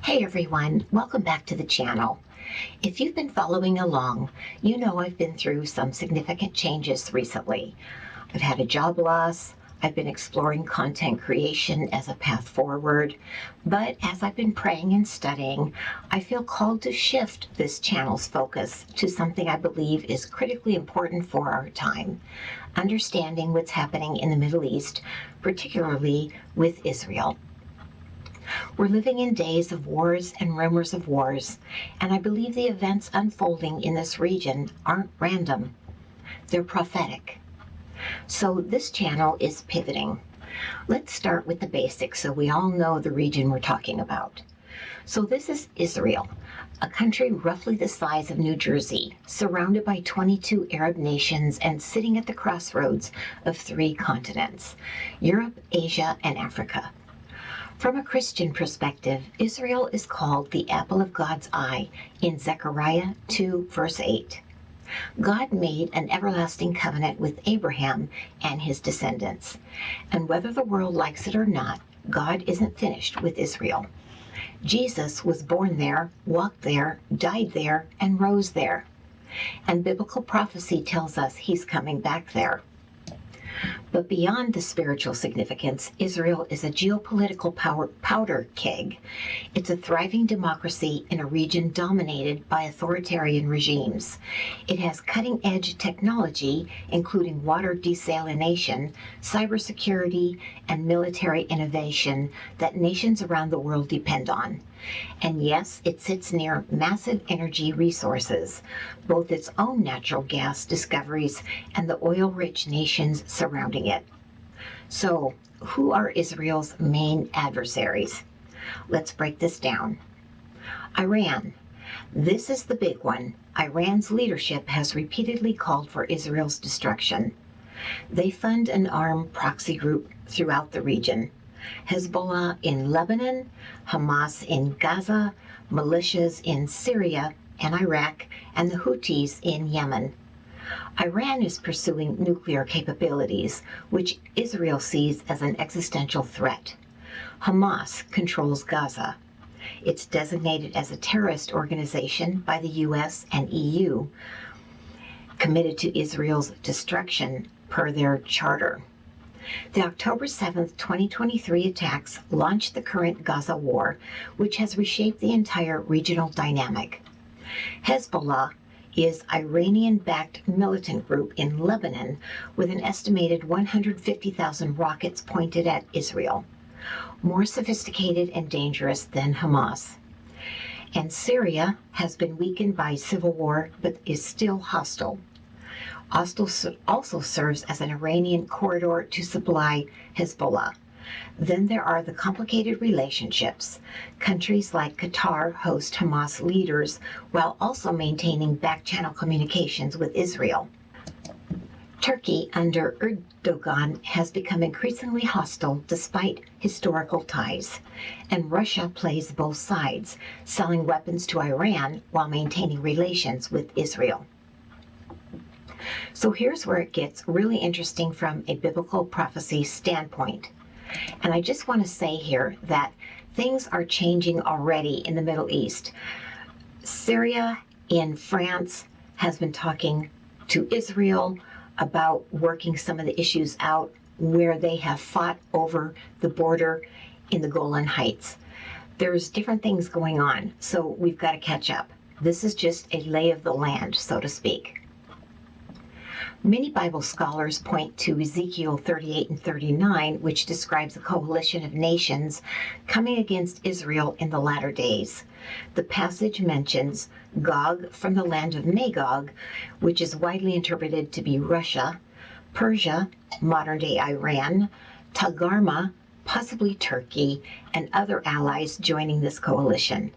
Hey everyone, welcome back to the channel. If you've been following along, you know I've been through some significant changes recently. I've had a job loss, I've been exploring content creation as a path forward, but as I've been praying and studying, I feel called to shift this channel's focus to something I believe is critically important for our time, understanding what's happening in the Middle East, particularly with Israel. We're living in days of wars and rumors of wars, and I believe the events unfolding in this region aren't random. They're prophetic. So this channel is pivoting. Let's start with the basics so we all know the region we're talking about. So this is Israel, a country roughly the size of New Jersey, surrounded by 22 Arab nations and sitting at the crossroads of 3 continents, Europe, Asia, and Africa. From a Christian perspective, Israel is called the apple of God's eye in Zechariah 2, verse 8. God made an everlasting covenant with Abraham and his descendants. And whether the world likes it or not, God isn't finished with Israel. Jesus was born there, walked there, died there, and rose there. And biblical prophecy tells us he's coming back there. But beyond the spiritual significance, Israel is a geopolitical powder keg. It's a thriving democracy in a region dominated by authoritarian regimes. It has cutting-edge technology, including water desalination, cybersecurity, and military innovation that nations around the world depend on. And yes, it sits near massive energy resources, both its own natural gas discoveries and the oil-rich nations surrounding it. So, who are Israel's main adversaries? Let's break this down. Iran. This is the big one. Iran's leadership has repeatedly called for Israel's destruction. They fund and arm proxy groups throughout the region. Hezbollah in Lebanon, Hamas in Gaza, militias in Syria and Iraq, and the Houthis in Yemen. Iran is pursuing nuclear capabilities, which Israel sees as an existential threat. Hamas controls Gaza. It's designated as a terrorist organization by the US and EU, committed to Israel's destruction per their charter. The October 7, 2023 attacks launched the current Gaza war, which has reshaped the entire regional dynamic. Hezbollah is Iranian-backed militant group in Lebanon with an estimated 150,000 rockets pointed at Israel, more sophisticated and dangerous than Hamas. And Syria has been weakened by civil war but is still hostile. Also serves as an Iranian corridor to supply Hezbollah. Then there are the complicated relationships. Countries like Qatar host Hamas leaders while also maintaining back-channel communications with Israel. Turkey under Erdogan has become increasingly hostile despite historical ties. And Russia plays both sides, selling weapons to Iran while maintaining relations with Israel. So here's where it gets really interesting from a biblical prophecy standpoint. And I just want to say here that things are changing already in the Middle East. Syria in France has been talking to Israel about working some of the issues out where they have fought over the border in the Golan Heights. There's different things going on, so we've got to catch up. This is just a lay of the land, so to speak. Many Bible scholars point to Ezekiel 38 and 39, which describes a coalition of nations coming against Israel in the latter days. The passage mentions Gog from the land of Magog, which is widely interpreted to be Russia, Persia, modern-day Iran, Togarmah, possibly Turkey, and other allies joining this coalition.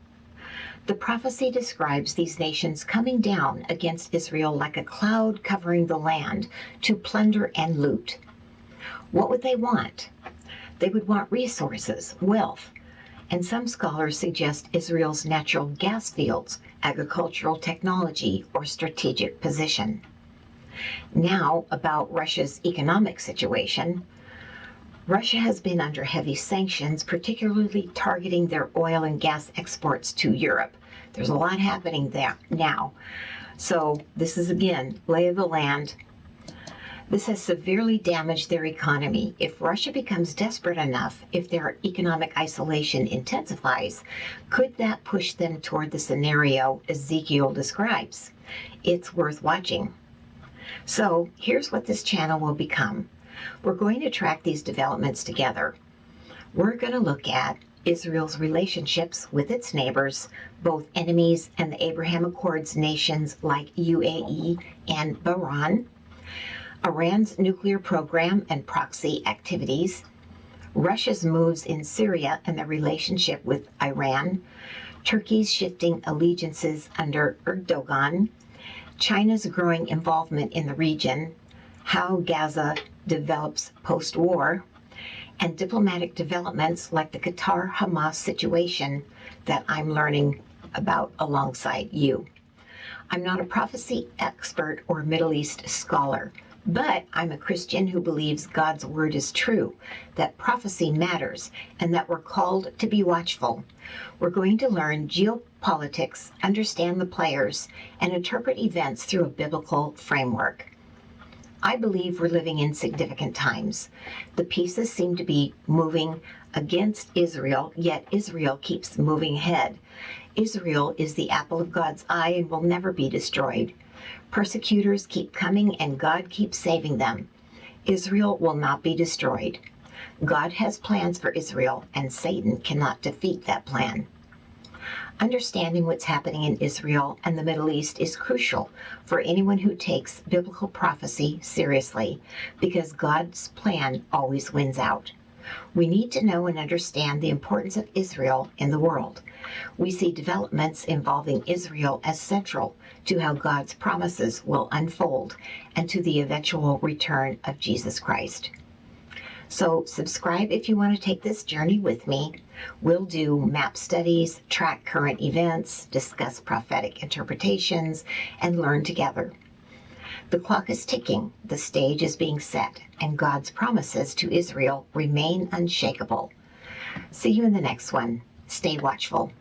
The prophecy describes these nations coming down against Israel like a cloud covering the land to plunder and loot. What would they want? They would want resources, wealth, and some scholars suggest Israel's natural gas fields, agricultural technology, or strategic position. Now, about Russia's economic situation. Russia has been under heavy sanctions, particularly targeting their oil and gas exports to Europe. There's a lot happening there now. So this is, again, lay of the land. This has severely damaged their economy. If Russia becomes desperate enough, if their economic isolation intensifies, could that push them toward the scenario Ezekiel describes? It's worth watching. So here's what this channel will become. We're going to track these developments together. We're going to look at Israel's relationships with its neighbors, both enemies and the Abraham Accords nations like UAE and Bahrain, Iran's nuclear program and proxy activities, Russia's moves in Syria and their relationship with Iran, Turkey's shifting allegiances under Erdogan, China's growing involvement in the region, how Gaza develops post-war, and diplomatic developments like the Qatar-Hamas situation that I'm learning about alongside you. I'm not a prophecy expert or Middle East scholar, but I'm a Christian who believes God's word is true, that prophecy matters, and that we're called to be watchful. We're going to learn geopolitics, understand the players, and interpret events through a biblical framework. I believe we're living in significant times. The pieces seem to be moving against Israel, yet Israel keeps moving ahead. Israel is the apple of God's eye and will never be destroyed. Persecutors keep coming and God keeps saving them. Israel will not be destroyed. God has plans for Israel and Satan cannot defeat that plan. Understanding what's happening in Israel and the Middle East is crucial for anyone who takes biblical prophecy seriously, because God's plan always wins out. We need to know and understand the importance of Israel in the world. We see developments involving Israel as central to how God's promises will unfold and to the eventual return of Jesus Christ. So subscribe if you want to take this journey with me. We'll do map studies, track current events, discuss prophetic interpretations, and learn together. The clock is ticking, the stage is being set, and God's promises to Israel remain unshakable. See you in the next one. Stay watchful.